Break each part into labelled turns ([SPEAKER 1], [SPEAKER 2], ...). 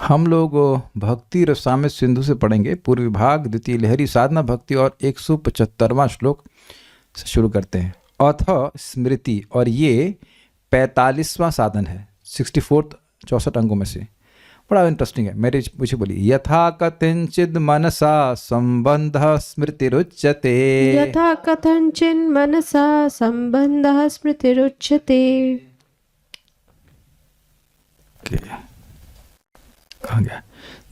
[SPEAKER 1] हम लोग भक्ति रसामृत सिंधु से पढ़ेंगे पूर्व विभाग द्वितीय लहरी साधना भक्ति और 175वां श्लोक से शुरू करते हैं। अथ स्मृति, और ये 45वां साधन है 64 64 अंगों में से। बड़ा इंटरेस्टिंग है। मेरे मुझे बोलिए, यथा कथंचिद मनसा संबंध स्मृतिरुच्यते।
[SPEAKER 2] यथा कथंचिन् मनसा संबंधः स्मृतिरुच्यते।
[SPEAKER 1] कहाँ गया?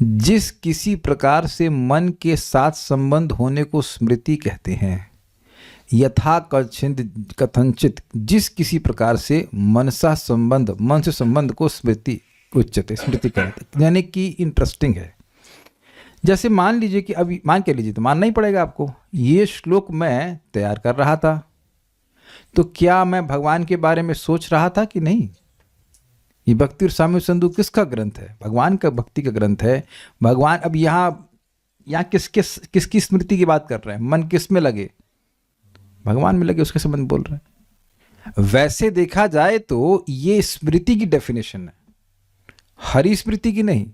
[SPEAKER 1] जिस किसी प्रकार से मन के साथ संबंध होने को स्मृति कहते हैं। यथा कथंचित, जिस किसी प्रकार से मनसा संबंध, मन से संबंध को स्मृति उच्चते, स्मृति कहते हैं। यानी कि इंटरेस्टिंग है। जैसे मान लीजिए कि अभी मान के लीजिए, तो मानना ही पड़ेगा आपको, ये श्लोक मैं तैयार कर रहा था, तो क्या मैं भगवान के बारे में सोच रहा था कि नहीं? ये भक्ति रसामृत सिंधु किसका ग्रंथ है? भगवान का भक्ति का ग्रंथ है। भगवान अब यहाँ किसकी स्मृति की बात कर रहे हैं? मन किस में लगे? भगवान में लगे, उसके संबंध बोल रहे हैं। वैसे देखा जाए तो ये स्मृति की डेफिनेशन है, हरि स्मृति की नहीं।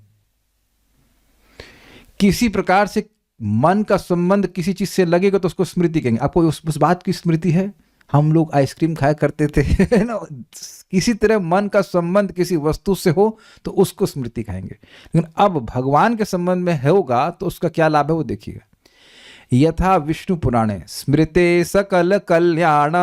[SPEAKER 1] किसी प्रकार से मन का संबंध किसी चीज से लगेगा तो उसको स्मृति कहेंगे। आपको उस बात की स्मृति है? हम लोग आइसक्रीम खाया करते थे ना, किसी तरह मन का संबंध किसी वस्तु से हो तो उसको स्मृति कहेंगे। लेकिन अब भगवान के संबंध में होगा तो उसका क्या लाभ है वो देखिएगा। यथा विष्णु पुराणे स्मृते सकल कल्याण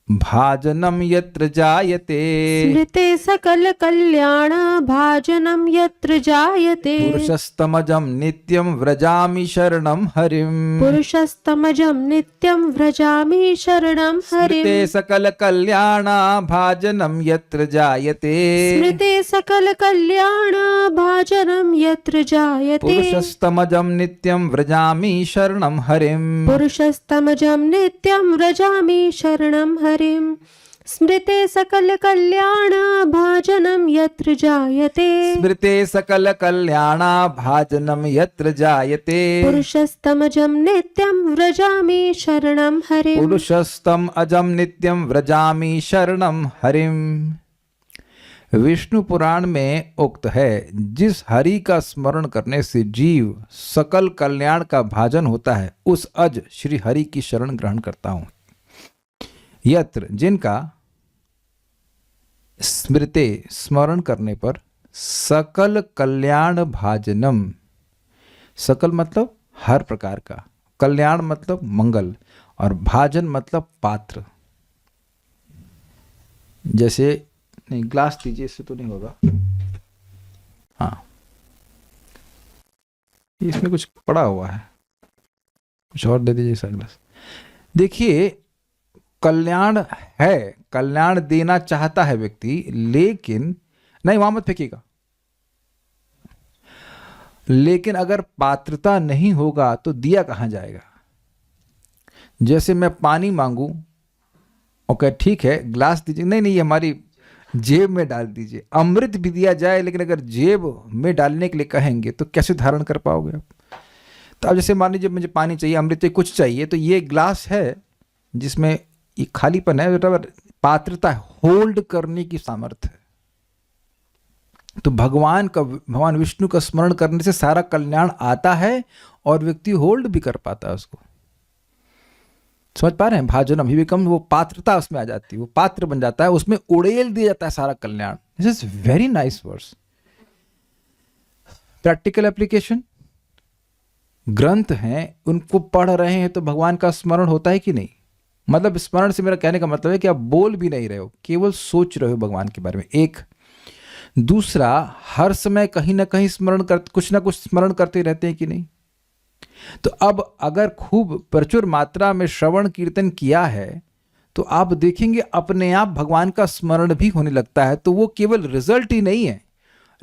[SPEAKER 1] भाजनम यत्र जायते।
[SPEAKER 2] स्मृते सकल कल्याण भाजनम यत्र जायते।
[SPEAKER 1] पुरुषस्तमजम नित्यम व्रजामि शरणम हरिम।
[SPEAKER 2] पुरुषस्तमजं नित्यं व्रजामि शरणं हरिम्।
[SPEAKER 1] स्मृते सकल कल्याण भाजनम यत्र जायते।
[SPEAKER 2] स्मृते सकल कल्याण भाजनम यत्र जायते।
[SPEAKER 1] पुरुषस्तमजम नित्यम व्रजामि शरणम हरिम।
[SPEAKER 2] पुरुषस्तमजं नित्यं व्रजामि शरणं हरिम्। स्मृते सकल कल्याण भाजनम यत्र जायते।
[SPEAKER 1] स्मृते सकल कल्याण भाजनम यत्र जायते।
[SPEAKER 2] पुरुषस्तमजं नित्यं व्रजामि शरणं हरिम्।
[SPEAKER 1] पुरुषस्तम अजम नित्यम व्रजामि शरणम हरिम। विष्णु पुराण में उक्त है, जिस हरि का स्मरण करने से जीव सकल कल्याण का भाजन होता है, उस अज श्री हरि की शरण ग्रहण करता हूं। यत्र, जिनका स्मृते स्मरण करने पर सकल कल्याण भाजनम, सकल मतलब हर प्रकार का, कल्याण मतलब मंगल, और भाजन मतलब पात्र। जैसे नहीं, ग्लास दीजिए, इससे तो नहीं होगा। हाँ, इसमें कुछ पड़ा हुआ है, कुछ और दे दीजिए सर ग्लास। देखिए, कल्याण है, कल्याण देना चाहता है व्यक्ति, लेकिन नहीं, वहां मत फेंकिएगा। लेकिन अगर पात्रता नहीं होगा तो दिया कहां जाएगा? जैसे मैं पानी मांगू, ओके ठीक है, ग्लास दीजिए, नहीं ये हमारी जेब में डाल दीजिए। अमृत भी दिया जाए, लेकिन अगर जेब में डालने के लिए कहेंगे तो कैसे धारण कर पाओगे आप? तो अब जैसे मान लीजिए मुझे पानी चाहिए, अमृत चाहिए, कुछ चाहिए, तो ये ग्लास है जिसमें ये खालीपन है, पात्रता है, होल्ड करने की सामर्थ्य है। तो भगवान विष्णु का स्मरण करने से सारा कल्याण आता है और व्यक्ति होल्ड भी कर पाता है उसको। समझ पा रहे हैं? भाजनम ही बिकम, वो पात्रता उसमें आ जाती है, वो पात्र बन जाता है, उसमें उड़ेल दिया जाता है सारा कल्याण। This is very nice verse. Practical application, ग्रंथ हैं, उनको पढ़ रहे हैं तो भगवान का स्मरण होता है कि नहीं? मतलब स्मरण से मेरा कहने का मतलब है कि आप बोल भी नहीं रहे हो, केवल सोच रहे हो भगवान के बारे में। एक दूसरा, हर समय कहीं ना कहीं कुछ ना कुछ स्मरण करते रहते हैं कि नहीं? तो अब अगर खूब प्रचुर मात्रा में श्रवण कीर्तन किया है तो आप देखेंगे अपने आप भगवान का स्मरण भी होने लगता है। तो वो केवल रिजल्ट ही नहीं है,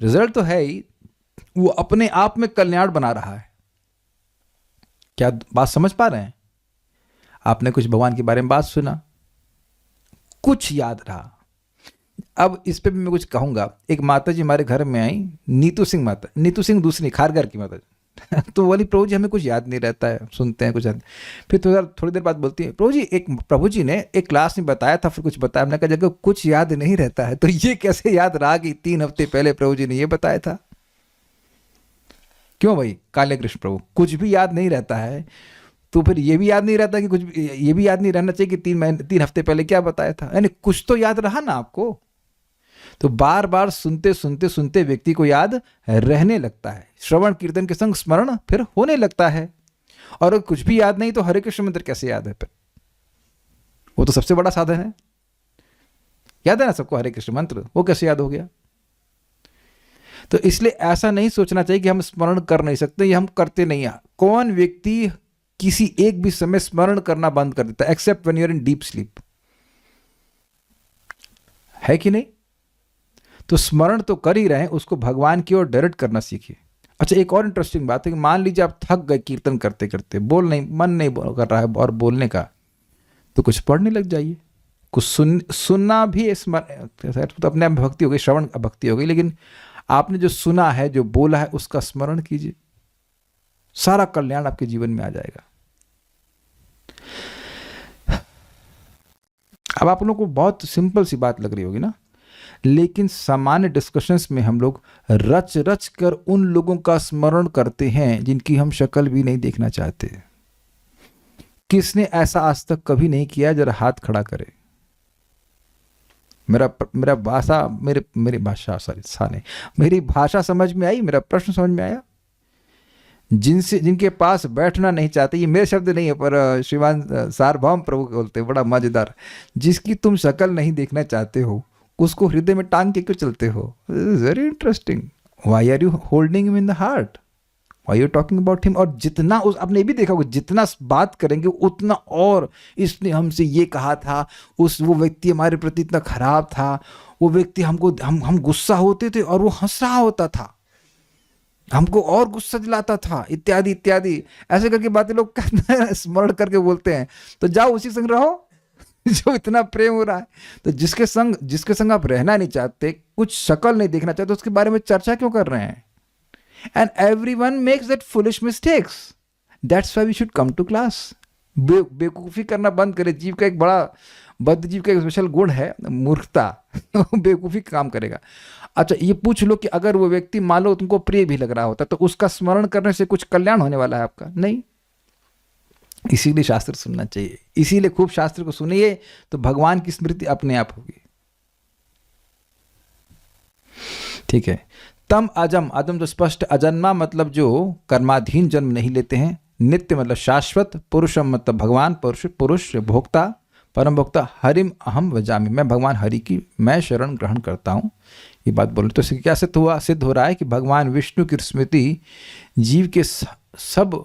[SPEAKER 1] रिजल्ट तो है ही, वो अपने आप में कल्याण बना रहा है। क्या बात समझ पा रहे हैं? आपने कुछ भगवान के बारे में बात सुना, कुछ याद रहा। अब इस पे भी मैं कुछ कहूंगा। एक माता जी हमारे घर में आई, नीतू सिंह माता, नीतू सिंह दूसरी खारघर की माता जी, तो बोली प्रभु जी हमें कुछ याद नहीं रहता है, सुनते हैं कुछ याद। फिर थोड़ी देर बाद बोलती है प्रभु जी ने एक क्लास में बताया था, फिर कुछ बताया। हमने कहा जगह कुछ याद नहीं रहता है तो ये कैसे याद रहा कि 3 हफ्ते पहले प्रभु जी ने ये बताया था। क्यों भाई काले कृष्ण प्रभु, कुछ भी याद नहीं रहता है तो फिर ये भी याद नहीं रहता कि कुछ, ये भी याद नहीं रहना चाहिए कि 3 हफ्ते पहले क्या बताया था। यानी कुछ तो याद रहा ना आपको। तो बार बार सुनते सुनते सुनते व्यक्ति को याद रहने लगता है। श्रवण कीर्तन के संग स्मरण फिर होने लगता है। और कुछ भी याद नहीं तो हरे कृष्ण मंत्र कैसे याद है? फिर वो तो सबसे बड़ा साधन है। याद है ना सबको हरे कृष्ण मंत्र, वो कैसे याद हो गया? तो इसलिए ऐसा नहीं सोचना चाहिए कि हम स्मरण कर नहीं सकते या हम करते नहीं हैं। कौन व्यक्ति किसी एक भी समय स्मरण करना बंद कर देता है? Except when you are in deep sleep, है कि नहीं? तो स्मरण तो कर ही रहे हैं, उसको भगवान की ओर डायरेक्ट करना सीखिए। अच्छा, एक और इंटरेस्टिंग बात है कि मान लीजिए आप थक गए कीर्तन करते करते, मन नहीं कर रहा है और बोलने का, तो कुछ पढ़ने लग जाइए। कुछ सुनना भी स्मरण तो अपने आप भक्ति हो गई, श्रवण भक्ति हो गई, लेकिन आपने जो सुना है, जो बोला है, उसका स्मरण कीजिए। सारा कल्याण आपके जीवन में आ जाएगा। अब आप लोगों को बहुत सिंपल सी बात लग रही होगी ना, लेकिन सामान्य डिस्कशंस में हम लोग रच रच कर उन लोगों का स्मरण करते हैं जिनकी हम शक्ल भी नहीं देखना चाहते। किसने ऐसा आज तक कभी नहीं किया? जरा हाथ खड़ा करे। मेरी भाषा समझ में आई? मेरा प्रश्न समझ में आया? जिनके पास बैठना नहीं चाहते, ये मेरे शब्द नहीं है पर श्रीमान सार्वभौम प्रभु बोलते हैं, बड़ा मजेदार। जिसकी तुम शक्ल नहीं देखना चाहते हो उसको हृदय में टांग के क्यों चलते हो? Very interesting. Why are you holding him in the heart? Why you talking about him? और जितना आपने ये भी देखा होगा, जितना बात करेंगे उतना, और इसने हमसे ये कहा था, वो व्यक्ति हमारे प्रति इतना खराब था, वो व्यक्ति हम गुस्सा होते थे और वो हंस रहा होता था, हमको और गुस्सा दिलाता था, इत्यादि इत्यादि। ऐसे करके बातें लोग स्मरण करके बोलते हैं। तो जाओ उसी संग रहो जो इतना प्रेम हो रहा है। तो जिसके संग आप रहना नहीं चाहते, कुछ शक्ल नहीं देखना चाहते, उसके बारे में चर्चा क्यों कर रहे हैं? And everyone makes that foolish mistakes. That's why we should come to class. बेवकूफ़ी करना बंद करें। जीव का एक बड़ा, बद्ध जीव का एक स्पेशल गुण है मूर्खता। बेवकूफ़ी काम करेगा। अच्छा, ये पूछ लो कि अगर वो व्यक्ति मान लो तुमको प्रिय भी लग रहा होता, तो उसका स्मरण करने से कुछ कल्याण होने वाला है आपका? नहीं। इसीलिए शास्त्र सुनना चाहिए, इसीलिए खूब शास्त्र को सुनिए, तो भगवान की स्मृति अपने आप होगी। ठीक है। तम अजम, अजम तो स्पष्ट, अजन्मा मतलब जो कर्माधीन जन्म नहीं लेते हैं, नित्य मतलब शाश्वत, पुरुषम मतलब भगवान, पुरुष भोक्ता, परम भोक्ता, हरिम अहम भजामि, मैं भगवान हरि की मैं शरण ग्रहण करता हूँ। ये बात बोल, तो क्या सिद्ध हो रहा है कि भगवान विष्णु की स्मृति जीव के सब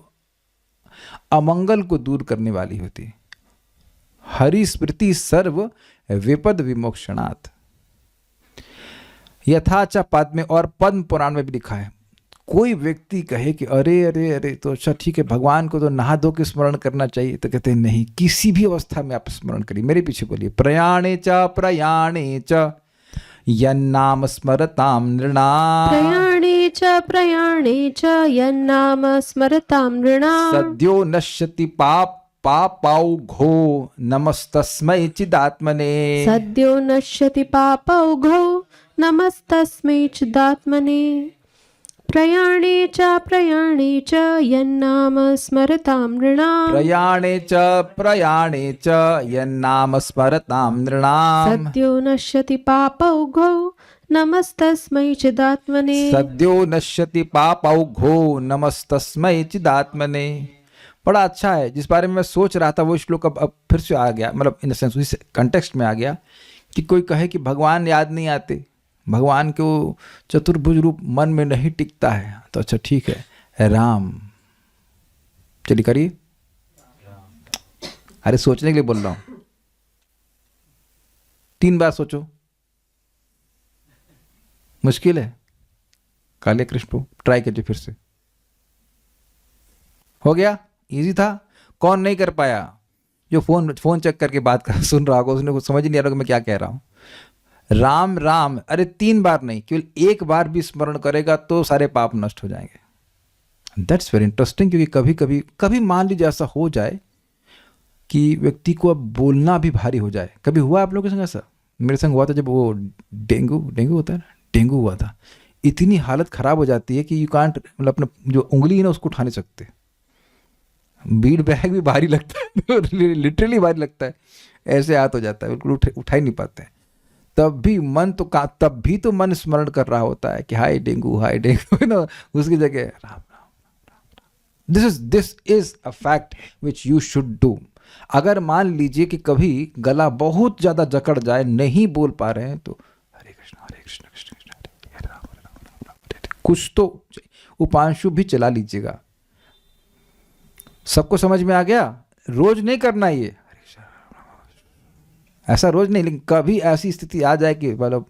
[SPEAKER 1] अमंगल को दूर करने वाली होती। हरि स्मृति सर्व विपद विमोक्षणात्। यथाचा पद में और पद्म पुराण में भी लिखा है, कोई व्यक्ति कहे कि अरे अरे अरे तो अच्छा ठीक है, भगवान को तो नहा धो के स्मरण करना चाहिए, तो कहते हैं नहीं, किसी भी अवस्था में आप स्मरण करिए। मेरे पीछे बोलिए, प्रयाणे च यन्नाम स्मरताम नृणाम,
[SPEAKER 2] प्रयाणे च यन्नाम स्मरताम नृणाम,
[SPEAKER 1] सद्यो नश्यति पापौघो नमस्तस्मै चिदात्मने,
[SPEAKER 2] सद्यो नश्यति पापौघो नमस्तस्मै चिदात्मने। प्रयाणे च यन्नाम स्मरताम नृणाम,
[SPEAKER 1] प्रयाणे च यन्नाम स्मरताम नृणाम,
[SPEAKER 2] सद्यो नश्यति पापौघो नमस्तस्मै चिदात्मने,
[SPEAKER 1] सद्यो नश्यति पापौघो नमस्तस्मै चिदात्मने। बड़ा अच्छा है। जिस बारे में मैं सोच रहा था वो श्लोक अब फिर से आ गया, मतलब इन द सेंस उस कंटेक्स्ट में आ गया कि कोई कहे कि भगवान याद नहीं आते, भगवान को चतुर्भुज रूप मन में नहीं टिकता है, तो अच्छा ठीक है, राम, चलिए करिए। अरे सोचने के लिए बोल रहा हूं, 3 बार सोचो। मुश्किल है? काले कृष्ण ट्राई कीजिए फिर से। हो गया? इजी था? कौन नहीं कर पाया? जो फोन चेक करके बात कर सुन रहा होगा, उसने कुछ समझ ही नहीं आ रहा कि मैं क्या कह रहा हूं। राम राम, अरे 3 बार नहीं, केवल 1 बार भी स्मरण करेगा तो सारे पाप नष्ट हो जाएंगे। दैट्स वेरी इंटरेस्टिंग, क्योंकि कभी मान लीजिए ऐसा हो जाए कि व्यक्ति को अब बोलना भी भारी हो जाए। कभी हुआ आप लोगों के संग ऐसा? मेरे संग हुआ था, जब वो डेंगू डेंगू होता है ना, डेंगू हुआ था। इतनी हालत ख़राब हो जाती है कि यू कांट, मतलब अपना जो उंगली है ना उसको उठा नहीं सकते। बीड बैग भी भारी लगता है लिटरली भारी लगता है, ऐसे हाथ हो जाता है, बिल्कुल उठा ही नहीं पाते हैं। तब भी तो मन स्मरण कर रहा होता है कि हाय डेंगू ना, उसकी जगह Ram Ram. This is a fact which you should do. अगर मान लीजिए कि कभी गला बहुत ज्यादा जकड़ जाए, नहीं बोल पा रहे हैं, तो हरे कृष्ण कृष्ण कृष्ण हरे राम राम राम हरे, कुछ तो उपांशु भी चला लीजिएगा। सबको समझ में आ गया? रोज नहीं करना ये, ऐसा रोज नहीं, लेकिन कभी ऐसी स्थिति आ जाए कि मतलब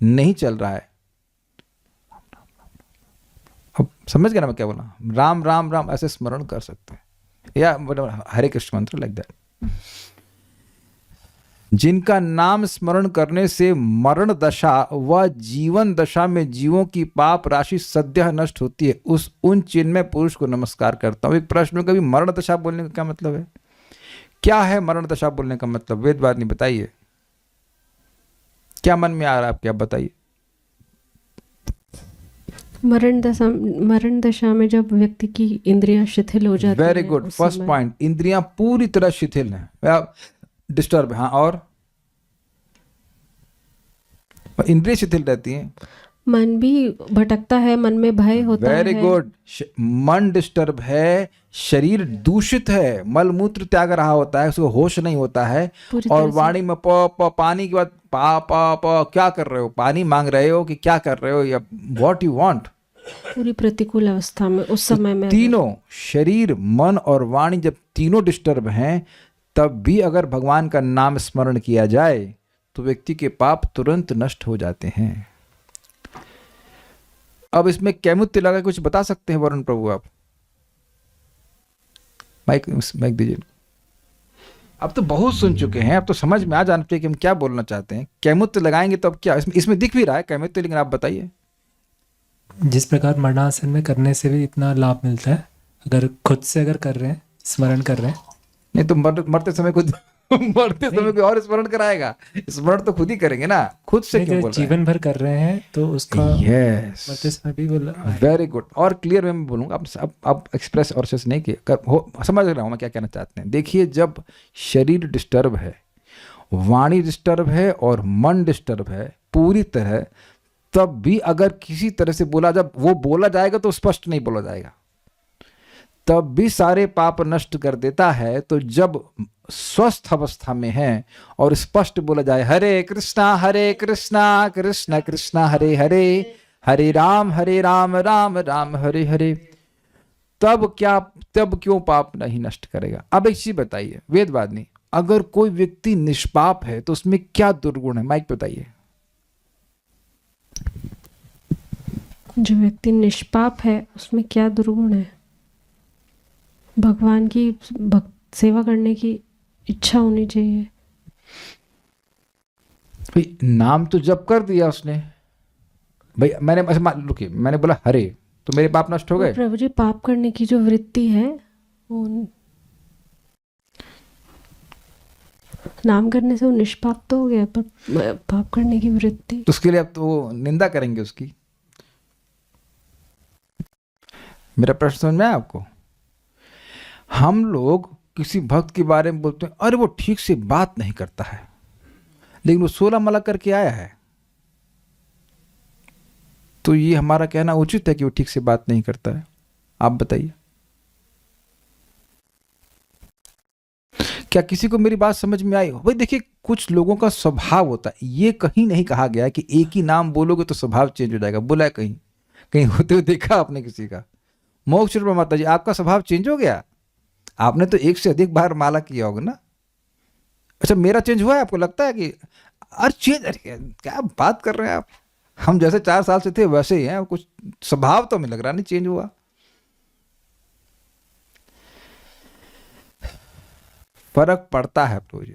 [SPEAKER 1] नहीं चल रहा है, अब समझ गया ना मैं क्या बोला? राम राम राम ऐसे स्मरण कर सकते हैं, या मतलब हरे कृष्ण मंत्र लाइक दैट। जिनका नाम स्मरण करने से मरण दशा व जीवन दशा में जीवों की पाप राशि सद्यः नष्ट होती है, उन चिन्मय पुरुष को नमस्कार करता हूं। एक प्रश्न में, कभी मरण दशा बोलने का क्या मतलब है? क्या है मरण दशा बोलने का मतलब? वेदवादिनी बताइए, क्या मन में आ रहा है आपके, आप बताइए।
[SPEAKER 2] मरण दशा में जब व्यक्ति की इंद्रियां शिथिल हो जाती
[SPEAKER 1] वेरी
[SPEAKER 2] हैं,
[SPEAKER 1] गुड,
[SPEAKER 2] उस
[SPEAKER 1] फर्स्ट
[SPEAKER 2] समय
[SPEAKER 1] पॉइंट, इंद्रियां पूरी तरह शिथिल हैं, डिस्टर्ब। हाँ, और इंद्रिय शिथिल रहती हैं,
[SPEAKER 2] मन भी भटकता है, मन में भय होता
[SPEAKER 1] वेरी
[SPEAKER 2] है।
[SPEAKER 1] गुड। मन डिस्टर्ब है, शरीर दूषित है, मलमूत्र त्याग रहा होता है, उसको होश नहीं होता है।
[SPEAKER 2] पूरी
[SPEAKER 1] और
[SPEAKER 2] तरह से
[SPEAKER 1] वाणी में पानी के बाद क्या कर रहे हो? पानी मांग रहे हो कि क्या कर रहे हो, या व्हाट यू वांट?
[SPEAKER 2] पूरी प्रतिकूल अवस्था में उस
[SPEAKER 1] तो
[SPEAKER 2] समय में
[SPEAKER 1] तीनों, शरीर मन और वाणी, जब तीनों डिस्टर्ब हैं, तब भी अगर भगवान का नाम स्मरण किया जाए तो व्यक्ति के पाप तुरंत नष्ट हो जाते हैं। अब इसमें कैमुत्य लगा कुछ बता सकते हैं वरुण प्रभु आप? माइक दीजिए। अब तो बहुत सुन चुके हैं, अब तो समझ में आ जाना चाहिए कि हम क्या बोलना चाहते हैं। कैमुत्य लगाएंगे तो अब क्या, इसमें दिख भी रहा है कैमुत्य, लेकिन आप बताइए।
[SPEAKER 3] जिस प्रकार मरणासन में करने से भी इतना लाभ मिलता है, अगर खुद से अगर कर रहे हैं, स्मरण कर रहे हैं,
[SPEAKER 1] नहीं तो मरते समय खुद मरते समय कोई और स्मरण कराएगा? स्मरण तो खुद ही करेंगे ना, खुद से क्यों बोल रहे हैं?
[SPEAKER 3] जीवन भर कर रहे हैं तो उसका
[SPEAKER 1] यस,
[SPEAKER 3] मरते समय भी बोला।
[SPEAKER 1] Very good. और क्लियर वे में बोलूंगा, अब एक्सप्रेस और से नहीं किया समझ रहा हूं मैं क्या कहना चाहते हैं। देखिए, जब शरीर डिस्टर्ब है, वाणी डिस्टर्ब है और मन डिस्टर्ब है पूरी तरह, तब भी अगर किसी तरह से बोला, जब वो बोला जाएगा तो स्पष्ट नहीं बोला जाएगा, तब भी सारे पाप नष्ट कर देता है। तो जब स्वस्थ अवस्था में है और स्पष्ट बोला जाए हरे कृष्णा कृष्ण कृष्ण हरे हरे, हरे राम राम राम हरे हरे, तब क्यों पाप नहीं नष्ट करेगा? अब एक चीज बताइए वेदवादिनी, अगर कोई व्यक्ति निष्पाप है तो उसमें क्या दुर्गुण है? माइक बताइए।
[SPEAKER 2] जो व्यक्ति निष्पाप है उसमें क्या दुर्गुण है? भगवान की सेवा करने की इच्छा होनी चाहिए।
[SPEAKER 1] भाई नाम तो जप कर दिया उसने, भाई रुकिए, मैंने बोला हरे तो मेरे पाप नष्ट हो गए?
[SPEAKER 2] प्रभु जी, पाप करने की जो वृत्ति है वो नाम करने से वो निष्पाप तो हो गया, पर पाप करने की वृत्ति,
[SPEAKER 1] तो उसके लिए अब तो निंदा करेंगे उसकी। मेरा प्रश्न समझ में आया आपको? हम लोग किसी भक्त के बारे में बोलते हैं, अरे वो ठीक से बात नहीं करता है, लेकिन वो 16 माला करके आया है, तो ये हमारा कहना उचित है कि वो ठीक से बात नहीं करता है? आप बताइए, क्या किसी को मेरी बात समझ में आई? भाई देखिए, कुछ लोगों का स्वभाव होता है, ये कहीं नहीं कहा गया है कि एक ही नाम बोलोगे तो स्वभाव चेंज हो जाएगा। बोला है कहीं कहीं होते हुए देखा आपने किसी का? मोक्ष रूपा माता जी, आपका स्वभाव चेंज हो गया? आपने तो एक से अधिक बार माला किया होगा ना? अच्छा, मेरा चेंज हुआ है? आपको लगता है कि अरे चेंज, अरे क्या बात कर रहे हैं आप, हम जैसे 4 साल से थे वैसे ही हैं, कुछ स्वभाव तो हमें लग रहा नहीं चेंज हुआ। फर्क पड़ता है प्रभु जी,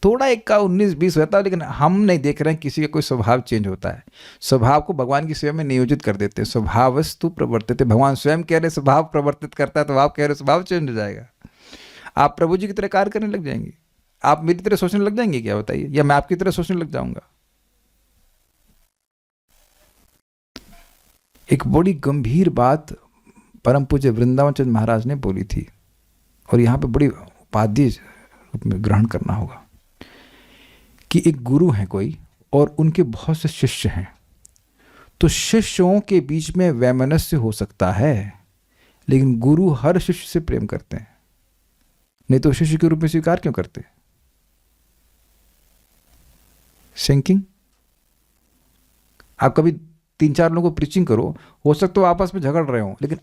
[SPEAKER 1] थोड़ा एक का 19-20 रहता है, लेकिन हम नहीं देख रहे हैं किसी का कोई स्वभाव चेंज होता है। स्वभाव को भगवान की सेवा में नियोजित कर देते हैं। स्वभावस्तु प्रवर्तित, भगवान स्वयं कह रहे स्वभाव प्रवर्तित करता है, तो आप कह रहे स्वभाव चेंज हो जाएगा। आप प्रभु जी की तरह कार्य करने लग जाएंगे। आप मेरी तरह सोचने लग जाएंगे क्या, बताइए, या मैं आपकी तरह सोचने लग जाऊंगा? एक बड़ी गंभीर बात परम पूज्य वृंदावन चंद्र महाराज ने बोली थी, और यहाँ पे बड़ी उपाधि रूप में ग्रहण करना होगा कि एक गुरु है कोई और उनके बहुत से शिष्य हैं, तो शिष्यों के बीच में वैमनस्य हो सकता है, लेकिन गुरु हर शिष्य से प्रेम करते हैं, नहीं तो शिष्य के रूप में स्वीकार क्यों करते? सिंकिंग। आप कभी 3-4 लोगों को प्रीचिंग करो, हो सकता है आपस में झगड़ रहे हो, लेकिन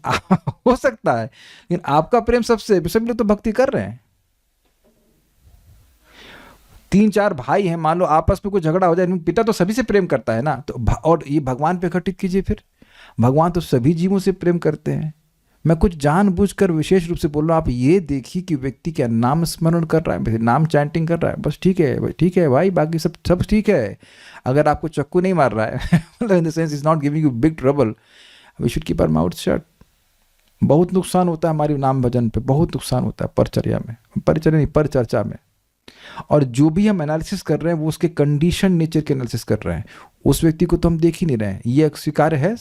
[SPEAKER 1] हो सकता है, लेकिन आपका प्रेम सबसे, सभी लोग तो भक्ति कर रहे हैं। 3-4 भाई हैं, मान लो आपस में कोई झगड़ा हो जाए, पिता तो सभी से प्रेम करता है ना, तो और ये भगवान पे घटित कीजिए फिर। भगवान तो सभी जीवों से प्रेम करते हैं। मैं कुछ जानबूझकर विशेष रूप से बोल रहा हूँ, आप ये देखिए कि व्यक्ति क्या नाम स्मरण कर रहा है, नाम चैंटिंग कर रहा है, बस ठीक है, ठीक है भाई, बाकी सब ठीक है। अगर आपको चक्कू नहीं मार रहा है, in the sense is not giving you big trouble, we should keep our mouth shut. बहुत नुकसान होता है हमारी नाम भजन पे, बहुत नुकसान होता है परिचर्या में, परिचर्या नहीं परिचर्चा में। और जो भी हम एनालिसिस कर रहे हैं वो उसके कंडीशन नेचर के एनालिसिस कर रहे हैं, उस व्यक्ति को तो हम देख ही नहीं रहे हैं। ये स्वीकार्य है?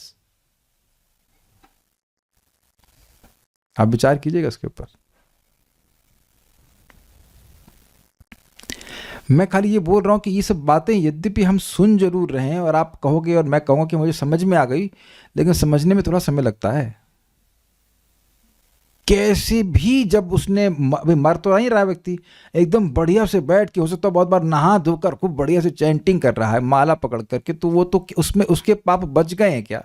[SPEAKER 1] आप विचार कीजिएगा इसके ऊपर। मैं खाली ये बोल रहा हूं कि ये सब बातें यद्यपि हम सुन जरूर रहे हैं, और आप कहोगे और मैं कहूँगा कि मुझे समझ में आ गई, लेकिन समझने में थोड़ा समय लगता है। कैसे भी जब उसने मर तो नहीं रहा व्यक्ति, एकदम बढ़िया से बैठ के, हो सकता है बहुत बार नहा धोकर खूब बढ़िया से चैंटिंग कर रहा है माला पकड़ करके, तो वो तो उसमें उसके पाप बच गए हैं क्या?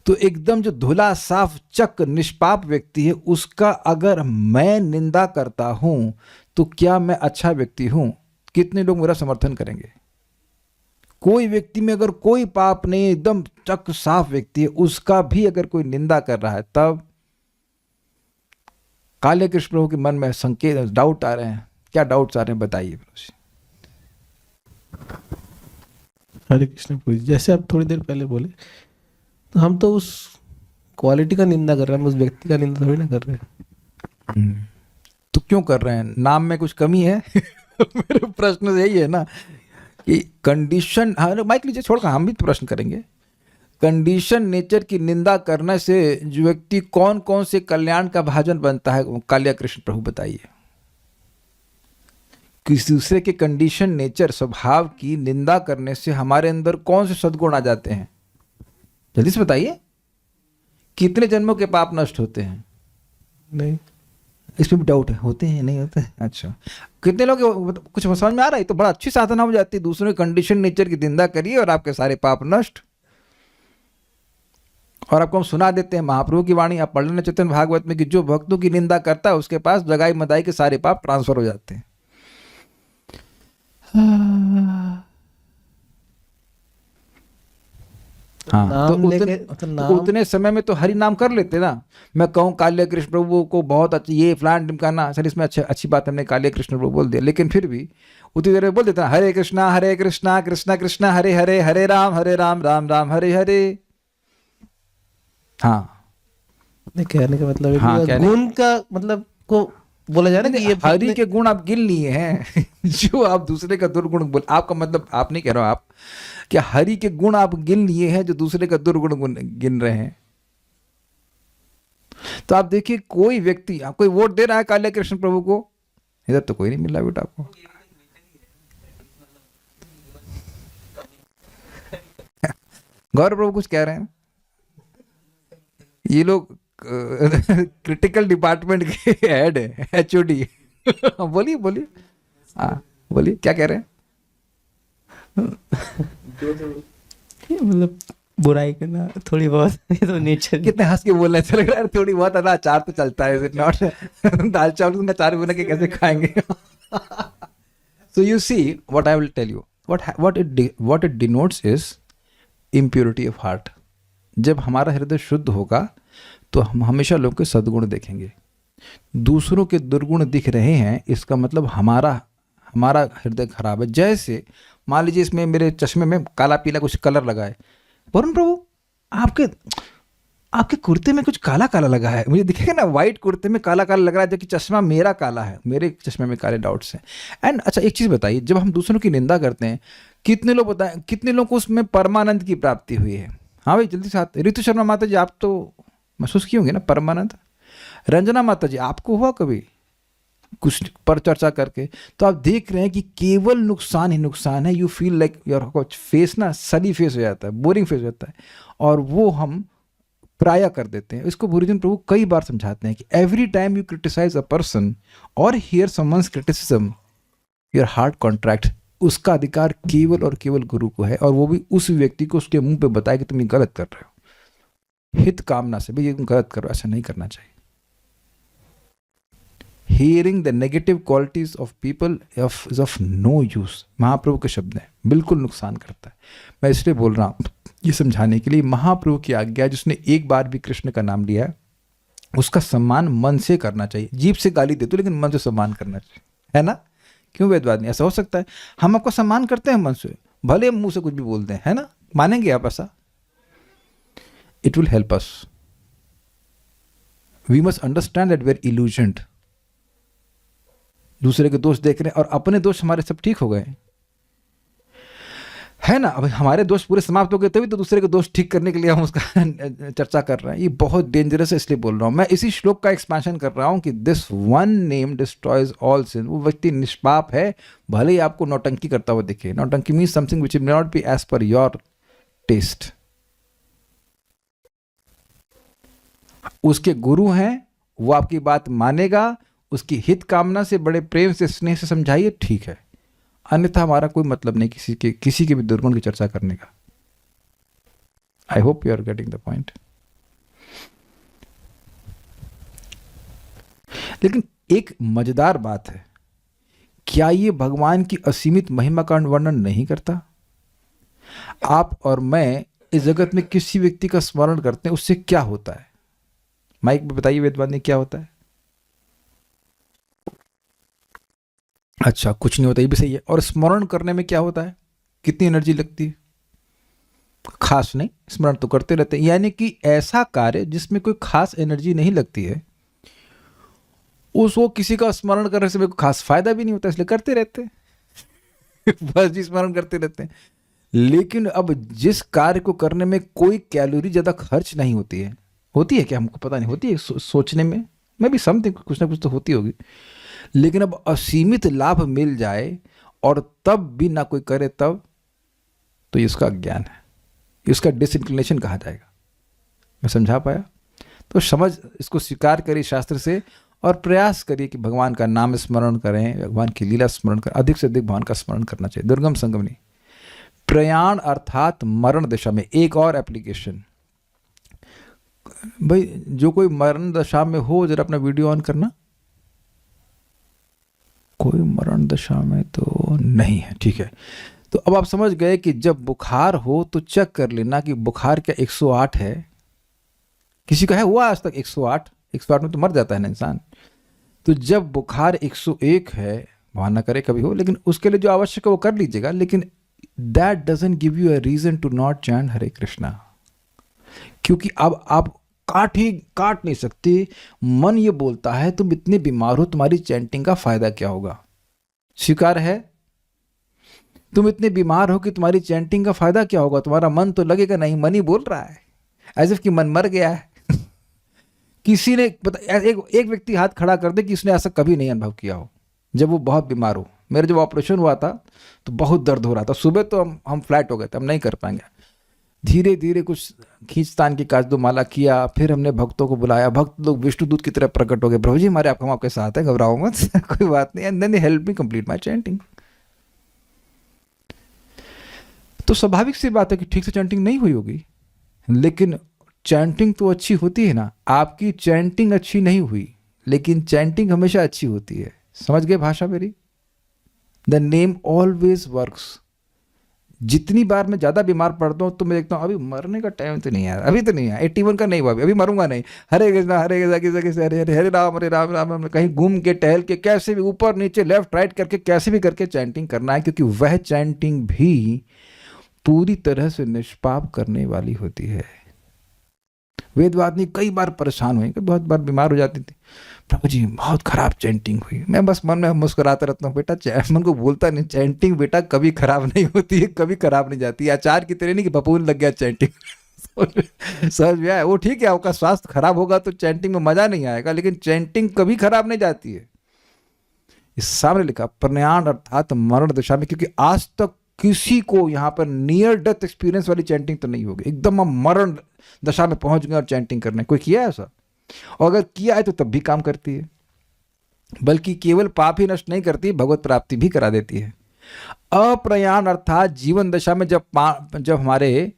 [SPEAKER 1] तो एकदम जो धुला साफ चक निष्पाप व्यक्ति है, उसका अगर मैं निंदा करता हूं तो क्या मैं अच्छा व्यक्ति हूं? कितने लोग मेरा समर्थन करेंगे? कोई व्यक्ति में अगर कोई पाप नहीं, एकदम चक साफ व्यक्ति है, उसका भी अगर कोई निंदा कर रहा है, तब काले कृष्ण प्रभु के मन में संकेत, डाउट आ रहे हैं। क्या डाउट्स आ रहे हैं, बताइए।
[SPEAKER 4] हरे कृष्ण प्रभु, जैसे आप थोड़ी देर पहले बोले, तो हम तो उस क्वालिटी का निंदा कर रहे हैं, हम उस व्यक्ति का निंदा थोड़ी ना कर रहे हैं।
[SPEAKER 1] तो क्यों कर रहे हैं? नाम में कुछ कमी है? मेरा प्रश्न यही है ना कि कंडीशन, हाँ माइक लीजिए, छोड़कर हम भी तो प्रश्न करेंगे। कंडीशन नेचर की निंदा करने से जो व्यक्ति कौन कौन से कल्याण का भाजन बनता है, कालिया कृष्ण प्रभु बताइए। किसी दूसरे के कंडीशन नेचर स्वभाव की निंदा करने से हमारे अंदर कौन से सद्गुण आ जाते हैं? जल्दी से बताइए। कितने जन्मों के पाप नष्ट होते हैं?
[SPEAKER 4] नहीं,
[SPEAKER 1] इसमें भी डाउट है, होते हैं नहीं होते? अच्छा, कितने लोग, कुछ समझ में आ रहा है? तो बड़ा अच्छी साधना हो जाती है, दूसरों के कंडीशन नेचर की निंदा करिए और आपके सारे पाप नष्ट। और आपको हम सुना देते हैं महाप्रभु की वाणी, आप पढ़ लेना चैतन्य भागवत में, कि जो भक्तों की निंदा करता है उसके पास जगाई मदाई के सारे पाप ट्रांसफर हो जाते हैं। हाँ, तो उतने समय में तो हरि नाम कर लेते ना। मैं कहूँ काले कृष्ण प्रभु को बहुत अच्छा, ये फलान ढिमकाना, सर इसमें अच्छी बात हमने काले कृष्ण प्रभु बोल दिया, लेकिन फिर भी उतनी देर में बोल देता हरे कृष्णा कृष्णा कृष्णा हरे हरे, हरे राम राम राम हरे हरे। हाँ,
[SPEAKER 4] कहने का मतलब है
[SPEAKER 1] हाँ,
[SPEAKER 4] कि गुण का मतलब को बोला जाए ना कि ये
[SPEAKER 1] हरि के गुण आप गिन लिए हैं। जो आप दूसरे का दुर्गुण बोल, आपका मतलब, आप नहीं कह रहा हूं आप, क्या हरि के गुण आप गिन लिए हैं जो दूसरे का दुर्गुण गिन रहे हैं? तो आप देखिए, कोई व्यक्ति, आप कोई वोट दे रहा है काले कृष्ण प्रभु को? इधर तो कोई नहीं मिल रहा बेटा आपको। गौरव प्रभु कुछ कह रहे हैं? ये लोग क्रिटिकल डिपार्टमेंट के हेड है, HOD। बोलिए बोलिए, हाँ बोलिए, क्या कह रहे हैं?
[SPEAKER 5] मतलब बुराई करना थोड़ी बहुत, ये तो नेचर।
[SPEAKER 1] कितने हंस के बोल रहे हैं, लग रहा है थोड़ी बहुत अचार तो चलता है, नॉट दाल चावल का अचार बना के कैसे खाएंगे? So you see, what I will tell you, what it denotes is impurity of heart. जब हमारा हृदय शुद्ध होगा तो हम हमेशा लोगों के सद्गुण देखेंगे। दूसरों के दुर्गुण दिख रहे हैं, इसका मतलब हमारा हृदय खराब है। जैसे मान लीजिए इसमें मेरे चश्मे में काला पीला कुछ कलर लगा है, वरुण प्रभु आपके आपके कुर्ते में कुछ काला काला लगा है, मुझे दिखेगा ना वाइट कुर्ते में काला काला लग रहा है, जबकि चश्मा मेरा काला है, मेरे चश्मे में काले डॉट्स हैं। एंड अच्छा एक चीज़ बताइए, जब हम दूसरों की निंदा करते हैं, कितने लोग बताएं, कितने लोगों को उसमें परमानंद की प्राप्ति हुई है? हाँ भाई जल्दी से हाथ। ऋतु शर्मा माता जी आप तो महसूस किए होंगे ना परमानंद। रंजना माता जी आपको हुआ कभी कुछ पर चर्चा करके? तो आप देख रहे हैं कि केवल नुकसान ही नुकसान है। You feel like your face ना सली फेस हो जाता है, बोरिंग फेस हो जाता है, और वो हम प्राय कर देते हैं। इसको बुरीजन प्रभु कई बार समझाते हैं कि every time you criticise a person और hear someone's criticism, your heart contract. उसका अधिकार केवल और केवल गुरु को है, और वो भी उस व्यक्ति को उसके मुंह पे बताए कि तुम ये गलत कर रहे हो, हित कामना से, भाई ये तुम गलत करो, ऐसा नहीं करना चाहिए। Hearing the negative qualities of people is of no use, महाप्रभु के शब्द हैं, बिल्कुल नुकसान करता है। मैं इसलिए बोल रहा हूँ ये समझाने के लिए, महाप्रभु की आज्ञा है, जिसने एक बार भी कृष्ण का नाम लिया है उसका सम्मान मन से करना चाहिए। जीभ से गाली दे दो लेकिन मन से सम्मान करना चाहिए, है ना? क्यों वेदवाद नहीं? ऐसा हो सकता है हम आपको सम्मान करते हैं मन से, भले मुंह से कुछ भी बोलते हैं, है ना? मानेंगे आप ऐसा? It will help us. We must understand that we are illusioned. दूसरे के दोष देख रहे हैं और अपने दोष हमारे सब ठीक हो गए, है ना? अब हमारे दोष पूरे समाप्त हो गए तभी तो दूसरे के दोष ठीक करने के लिए हम उसका चर्चा कर रहे हैं। ये बहुत डेंजरस है, इसलिए बोल रहा हूँ मैं। इसी श्लोक का एक्सपेंशन कर रहा हूँ कि this one name destroys all sin. वो व्यक्ति निष्पाप है, भले ही आपको नौटंकी करता हुआ दिखे। नौटंकी means something which may not be as per your taste. उसके गुरु हैं, वो आपकी बात मानेगा, उसकी हित कामना से, बड़े प्रेम से, स्नेह से समझाइए, ठीक है। अन्यथा हमारा कोई मतलब नहीं किसी के भी दुर्गुण की चर्चा करने का। I hope you are getting the point. लेकिन एक मजेदार बात है, क्या ये भगवान की असीमित महिमा का वर्णन नहीं करता? आप और मैं इस जगत में किसी व्यक्ति का स्मरण करते हैं, उससे क्या होता है? माइक में बताइए वेदवादी क्या होता है? अच्छा कुछ नहीं होता, ये भी सही है। और स्मरण करने में क्या होता है? कितनी एनर्जी लगती है? खास नहीं, स्मरण तो करते रहते हैं। यानी कि ऐसा कार्य जिसमें कोई खास एनर्जी नहीं लगती है, उसको किसी का स्मरण करने से कोई खास फायदा भी नहीं होता, इसलिए करते रहते हैं बस जी स्मरण करते रहते हैं। लेकिन अब जिस कार्य को करने में कोई कैलोरी ज्यादा खर्च नहीं होती है, होती है क्या हमको पता नहीं, होती है सोचने में मैं भी समथिंग कुछ ना कुछ तो होती होगी, लेकिन अब असीमित लाभ मिल जाए और तब भी ना कोई करे, तब तो इसका अज्ञान है, इसका डिसइंक्लिनेशन कहा जाएगा। मैं समझा पाया? तो समझ, इसको स्वीकार करिए शास्त्र से और प्रयास करिए कि भगवान का नाम स्मरण करें, भगवान की लीला स्मरण करें, अधिक से अधिक भगवान का स्मरण करना चाहिए। दुर्गम संगम नहीं, प्रयाण अर्थात मरण दशा में। एक और एप्लीकेशन, भाई जो कोई मरण दशा में हो जरा अपना वीडियो ऑन करना। कोई मरण दशा में तो नहीं है, ठीक है। तो अब आप समझ गए कि जब बुखार हो तो चेक कर लेना कि बुखार क्या 108 है। किसी का है हुआ आज तक 108? 108 में तो मर जाता है ना इंसान। तो जब बुखार 101 है, भगवान ना करे कभी हो, लेकिन उसके लिए जो आवश्यक है वो कर लीजिएगा, लेकिन that doesn't give you a reason to not chant Hare Krishna. क्योंकि अब आप काट नहीं सकते। मन ये बोलता है तुम इतने बीमार हो, तुम्हारी चैंटिंग का फायदा क्या होगा? स्वीकार है? तुम इतने बीमार हो कि तुम्हारी चैंटिंग का फायदा क्या होगा? तुम्हारा मन तो लगेगा नहीं, मन ही बोल रहा है, एज इफ कि मन मर गया है किसी ने एक व्यक्ति हाथ खड़ा कर दे कि उसने ऐसा कभी नहीं अनुभव किया हो जब वो बहुत बीमार हो। मेरा जब ऑपरेशन हुआ था तो बहुत दर्द हो रहा था, सुबह तो हम फ्लैट हो गए थे, हम नहीं कर पाएंगे। धीरे धीरे कुछ खींचतान की काज दो माला किया, फिर हमने भक्तों को बुलाया, भक्त लोग विष्णुदूत की तरह प्रकट हो गए, प्रभु जी हमारे हम आपके साथ हैं, घबराओ मत कोई बात नहीं, and then they help me complete my chanting. तो स्वाभाविक सी बात है कि ठीक से चैंटिंग नहीं हुई होगी, लेकिन चैंटिंग तो अच्छी होती है ना। आपकी चैंटिंग अच्छी नहीं हुई, लेकिन चैंटिंग हमेशा अच्छी होती है। समझ गए भाषा मेरी? The name always works. जितनी बार मैं ज़्यादा बीमार पड़ता हूँ तो मैं देखता हूँ अभी मरने का टाइम तो नहीं है यार, अभी तो नहीं है, 81 का नहीं हुआ, अभी मरूंगा नहीं, हरे कृष्णा कृष्ण कृष्ण हरे हरे, हरे राम राम राम, कहीं घूम के टहल के कैसे भी ऊपर नीचे लेफ्ट राइट करके कैसे भी करके चैंटिंग करना है, क्योंकि वह चैंटिंग भी पूरी तरह से निष्पाप करने वाली होती है। वेदवादिनी कई बार परेशान हुए, बहुत बार बीमार हो जाती थी, प्रभु जी बहुत खराब चैंटिंग हुई। मैं बस मन में मुस्कुराता रहता हूँ, बेटा मन को बोलता नहीं, चैंटिंग बेटा कभी खराब नहीं होती है, कभी खराब नहीं जाती है। आचार की तरह नहीं कि पपून लग गया चैंटिंग समझ में आया, वो ठीक है, आपका स्वास्थ्य खराब होगा तो चैंटिंग में मजा नहीं आएगा, लेकिन चैंटिंग कभी खराब नहीं जाती है। इस सामने लिखा प्रयाण अर्थात मरण दशा में, क्योंकि आज तक किसी को यहाँ पर नियर डेथ एक्सपीरियंस वाली चैंटिंग तो नहीं होगी, एकदम हम मरण दशा में पहुंच गए और चैंटिंग करने, कोई किया है ऐसा? और अगर किया है तो तब भी काम करती है, बल्कि केवल पाप ही नष्ट नहीं करती, भगवत प्राप्ति भी करा देती है। अप्रयाण अर्थात जीवन दशा में जब हमारे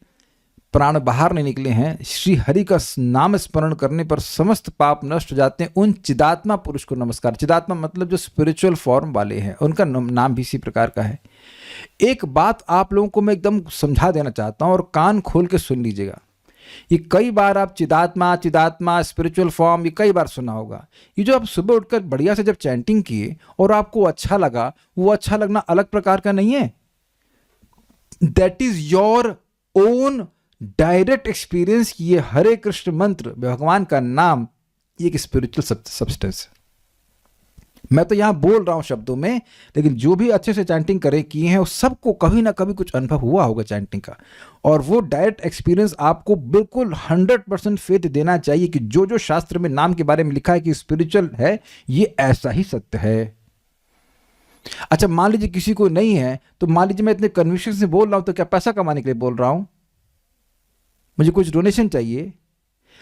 [SPEAKER 1] प्राण बाहर नहीं निकले हैं, श्री हरि का नाम स्मरण करने पर समस्त पाप नष्ट हो जाते हैं। उन चिदात्मा पुरुष को नमस्कार। चिदात्मा मतलब जो स्पिरिचुअल फॉर्म वाले हैं, उनका नाम भी इसी प्रकार का है। एक बात आप लोगों को मैं एकदम समझा देना चाहता हूं और कान खोल के सुन लीजिएगा। ये कई बार आप चिदात्मा स्पिरिचुअल फॉर्म ये कई बार सुना होगा। ये जो आप सुबह उठकर बढ़िया से जब चैंटिंग किए और आपको अच्छा लगा, वो अच्छा लगना अलग प्रकार का नहीं है, that is your own direct experience. ये हरे कृष्ण मंत्र, भगवान का नाम, ये एक स्पिरिचुअल सब्सटेंस है। मैं तो यहां बोल रहा हूं शब्दों में, लेकिन जो भी अच्छे से चैंटिंग करे किए हैं, उस सबको कभी ना कभी कुछ अनुभव हुआ होगा चैंटिंग का, और वो डायरेक्ट एक्सपीरियंस आपको बिल्कुल 100% फेथ देना चाहिए कि जो जो शास्त्र में नाम के बारे में लिखा है कि स्पिरिचुअल है, ये ऐसा ही सत्य है। अच्छा, मान लीजिए किसी को नहीं है, तो मान लीजिए मैं इतने कन्विक्शन से बोल रहा हूं, तो क्या पैसा कमाने के लिए बोल रहा हूं? मुझे कुछ डोनेशन चाहिए।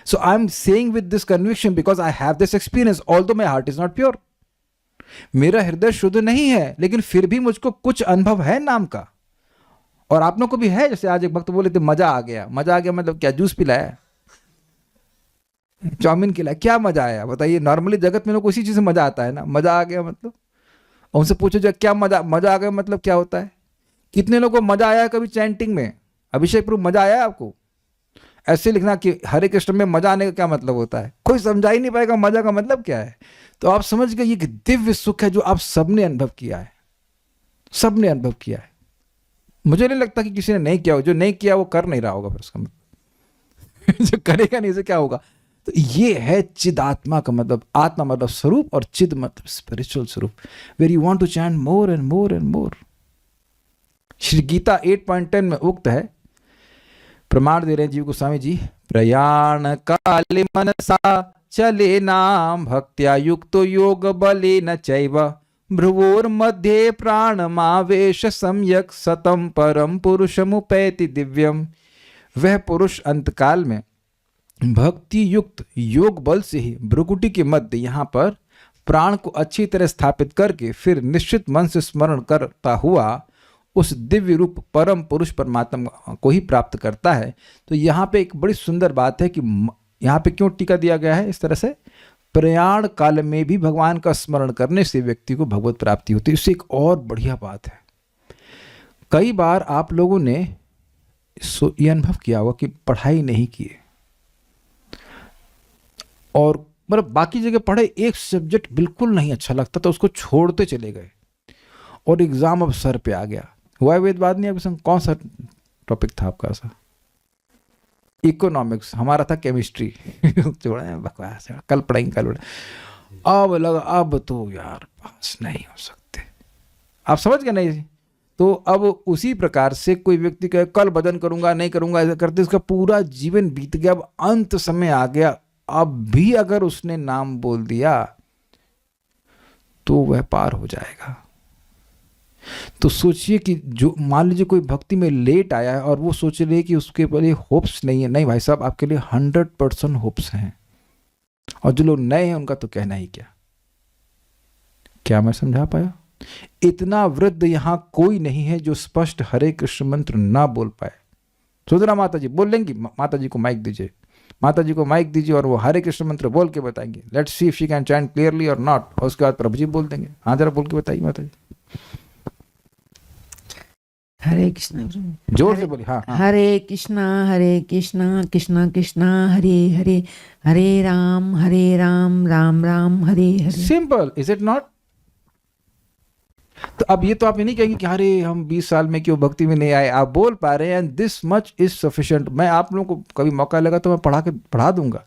[SPEAKER 1] So I am saying with this conviction because I have this experience, although my heart is not pure. मेरा हृदय शुद्ध नहीं है, लेकिन फिर भी मुझको कुछ अनुभव है नाम का, और आप लोगों को भी है। जैसे आज एक भक्त बोले थे मजा आ गया। मजा आ गया मतलब क्या? जूस पिलाया, चाउमीन खिलाया, क्या मजा आया बताइए? नॉर्मली जगत में लोग उसी चीज से मजा आता है ना, मजा आ गया मतलब। उनसे पूछो जो क्या मजा आ गया मतलब क्या होता है? कितने लोगों को मजा आया है कभी चैंटिंग में? अभिषेक प्रभु मजा आया आपको? ऐसे लिखना कि हरे कृष्ण में मजा आने का क्या मतलब होता है, कोई समझा ही नहीं पाएगा मजा का मतलब क्या है। तो आप समझ गए, ये दिव्य सुख है जो आप सबने अनुभव किया है, सबने अनुभव किया है। मुझे नहीं लगता कि किसी ने नहीं किया हो। जो नहीं किया वो कर नहीं रहा होगा, फिर उसका मतलब जो करेगा नहीं, से क्या होगा? तो ये है चिदात्मा का मतलब। आत्मा मतलब स्वरूप, और चिद मतलब स्पिरिचुअल स्वरूप, where you want to chant more and more and more. Shri Gita 8.10 में उक्त है, प्रमाण दे रहे हैं जीव गोस्वामी जी, प्रयाण काले मनसा चले नाम भक्त्या युक्तो योग बले न चैव भ्रुवोर मध्य प्राणमावेश सम्यक सतम परम पुरुषमुपैति दिव्यम। वह पुरुष अंतकाल में भक्ति युक्त योग बल से ही भ्रुकुटी के मध्य यहाँ पर प्राण को अच्छी तरह स्थापित करके फिर निश्चित मन से स्मरण करता हुआ उस दिव्य रूप परम पुरुष परमात्मा को ही प्राप्त करता है। तो यहाँ पे एक बड़ी सुंदर बात है कि यहाँ पे क्यों टीका दिया गया है इस तरह से, प्रयाण काल में भी भगवान का स्मरण करने से व्यक्ति को भगवत प्राप्ति होती है। इससे एक और बढ़िया बात है, कई बार आप लोगों ने ये अनुभव किया होगा कि पढ़ाई नहीं किए और मतलब बाकी जगह पढ़े, एक सब्जेक्ट बिल्कुल नहीं अच्छा लगता तो उसको छोड़ते चले गए और एग्जाम अब सर पे आ गया। हुआ है वेदवाद नहीं आपके संग? कौन सा टॉपिक था आपका? ऐसा इकोनॉमिक्स, हमारा था केमिस्ट्री छोड़ा है, बकवास है, कल पढ़ाएंगे कल पढ़ाएंगे। अब लगा अब तो यार पास नहीं हो सकते, आप समझ गए नहीं? तो अब उसी प्रकार से कोई व्यक्ति कहे कल भजन करूंगा, नहीं करूंगा, ऐसा करते उसका पूरा जीवन बीत गया, अब अंत समय आ गया, अब भी अगर उसने नाम बोल दिया तो वह पार हो जाएगा। तो सोचिए कि जो मान लीजिए कोई भक्ति में लेट आया है और वो सोच रहे कि उसके लिए होप्स नहीं है, नहीं भाई साहब आपके लिए 100% होप्स हैं, और जो लोग नए हैं उनका तो कहना ही क्या मैं समझा पाया? इतना वृद्ध यहां कोई नहीं है जो स्पष्ट हरे कृष्ण मंत्र ना बोल पाए। सुधरा माता जी बोल लेंगी? माता जी को माइक दीजिए, माता जी को माइक दीजिए और वो हरे कृष्ण मंत्र बोल के बताएंगे। Let's see if she can chant clearly और नॉट। और उसके बाद प्रभु जी बोल देंगे। हाँ जरा बोल के बताइए माता जी।
[SPEAKER 6] हरे कृष्णा प्रभु।
[SPEAKER 1] जोर से बोलिए। हाँ हाँ।
[SPEAKER 6] Hare Krishna Krishna Krishna Hare Hare, Hare Rama Rama Rama Hare Hare.
[SPEAKER 1] Simple, is it not? तो अब ये तो आप ये नहीं कहेंगे कि अरे हम 20 साल में क्यों भक्ति में नहीं आए, आप बोल पा रहे हैं, and this much is sufficient. मैं आप लोगों को कभी मौका लगा तो मैं पढ़ा दूंगा।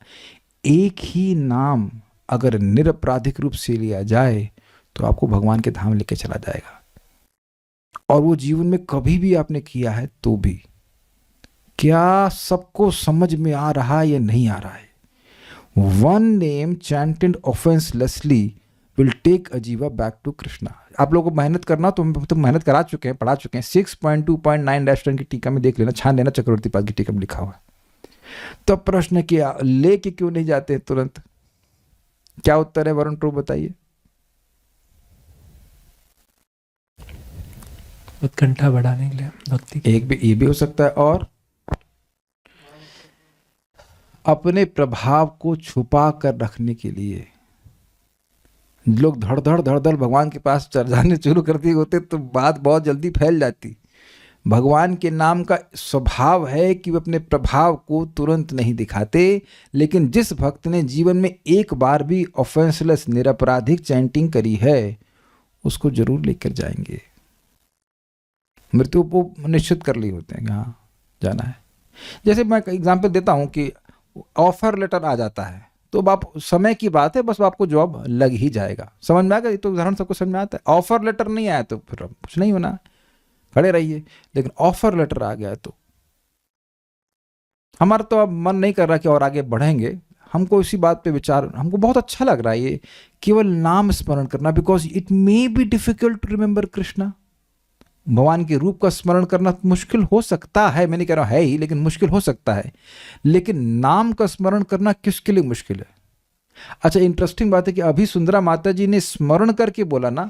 [SPEAKER 1] एक ही नाम अगर निरपराधिक रूप से लिया जाए तो आपको भगवान के धाम लेके चला जाएगा, और वो जीवन में कभी भी आपने किया है तो भी। क्या सबको समझ में आ रहा है या नहीं आ रहा है? One name chanted offencelessly will take a jiva back to Krishna. आप लोगों को मेहनत करना तो मेहनत करा चुके हैं, पढ़ा चुके हैं। 6.2.9-10 की टीका में देख लेना, छान लेना, चक्रवर्ती पाद की टीका में लिखा हुआ है। तो प्रश्न किया लेके क्यों नहीं जाते तुरंत? क्या उत्तर है वरुण प्रभु, बताइए।
[SPEAKER 3] उत्कंठा बढ़ाने के लिए भक्ति की।
[SPEAKER 1] एक भी ये भी हो सकता है, और अपने प्रभाव को छुपा कर रखने के लिए। लोग धड़ भगवान के पास चढ़ जाने शुरू कर दिए होते तो बात बहुत जल्दी फैल जाती। भगवान के नाम का स्वभाव है कि वे अपने प्रभाव को तुरंत नहीं दिखाते, लेकिन जिस भक्त ने जीवन में एक बार भी ऑफेंसलेस निरपराधिक चैंटिंग करी है उसको जरूर लेकर जाएंगे। मृत्यु को निश्चित कर लिए होते हैं कि हाँ जाना है। जैसे मैं एग्जाम्पल देता हूँ कि ऑफर लेटर आ जाता है तो अब आप समय की बात है, बस आपको जॉब लग ही जाएगा। समझ में आ गया? ये तो उदाहरण सबको समझ में आता है। ऑफर लेटर नहीं आया तो फिर कुछ नहीं होना, खड़े रहिए। लेकिन ऑफर लेटर आ गया तो हमारा तो अब मन नहीं कर रहा कि और आगे बढ़ेंगे। हमको इसी बात पे विचार, हमको बहुत अच्छा लग रहा है ये केवल नाम स्मरण करना, because it may be difficult to remember Krishna. भगवान के रूप का स्मरण करना मुश्किल हो सकता है, मैं नहीं कह रहा है ही, लेकिन मुश्किल हो सकता है। लेकिन नाम का स्मरण करना किसके लिए मुश्किल है? अच्छा, इंटरेस्टिंग बात है कि अभी सुंदरा माता जी ने स्मरण करके बोला ना।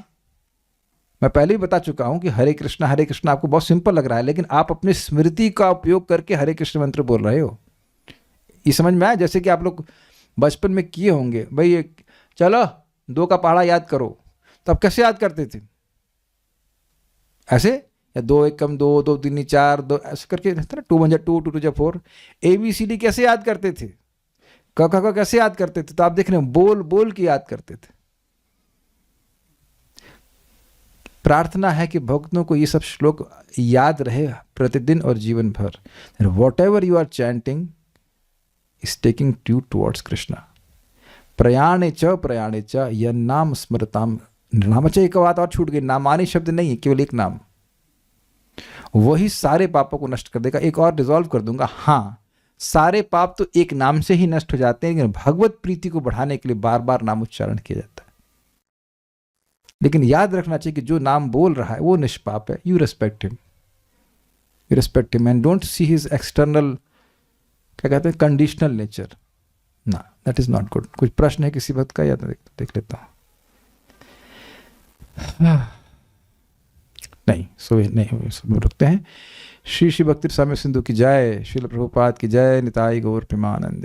[SPEAKER 1] मैं पहले भी बता चुका हूं कि हरे कृष्णा आपको बहुत सिंपल लग रहा है, लेकिन आप अपनी स्मृति का उपयोग करके हरे कृष्ण मंत्र बोल रहे हो। ये समझ में आया? जैसे कि आप लोग बचपन में किए होंगे, भाई चलो 2 का पहाड़ा याद करो, तो आप कैसे याद करते थे? ऐसे, या 2 1 कम 2, 2 3 4, 2 ऐसे करके, 2 1 2, 2 2 4। ABCD कैसे याद करते थे? क कैसे याद करते थे? तो आप देख रहे हैं, बोल बोल के याद करते थे। प्रार्थना है कि भक्तों को ये सब श्लोक याद रहे प्रतिदिन और जीवन भर। Whatever you are chanting is taking you towards Krishna. प्रयाणे च यह नाम स्मृताम नाम। अच्छा, एक बात और छूट गई, नामानी शब्द नहीं है, केवल एक नाम, वही सारे पापों को नष्ट कर देगा। एक और रिजॉल्व कर दूंगा, हाँ सारे पाप तो एक नाम से ही नष्ट हो जाते हैं, लेकिन भगवत प्रीति को बढ़ाने के लिए बार बार नाम उच्चारण किया जाता है। लेकिन याद रखना चाहिए कि जो नाम बोल रहा है वो निष्पाप है। You respect him and don't see his external, क्या कहते हैं, कंडीशनल नेचर ना, दैट इज नॉट गुड। कुछ प्रश्न है किसी भक्त का? या तो देख लेता हूँ। नहीं, रुकते हैं। श्री भक्ति स्वामी सिंधु की जय, श्रील प्रभुपाद की जय, निताई गौर प्रेमानंदे।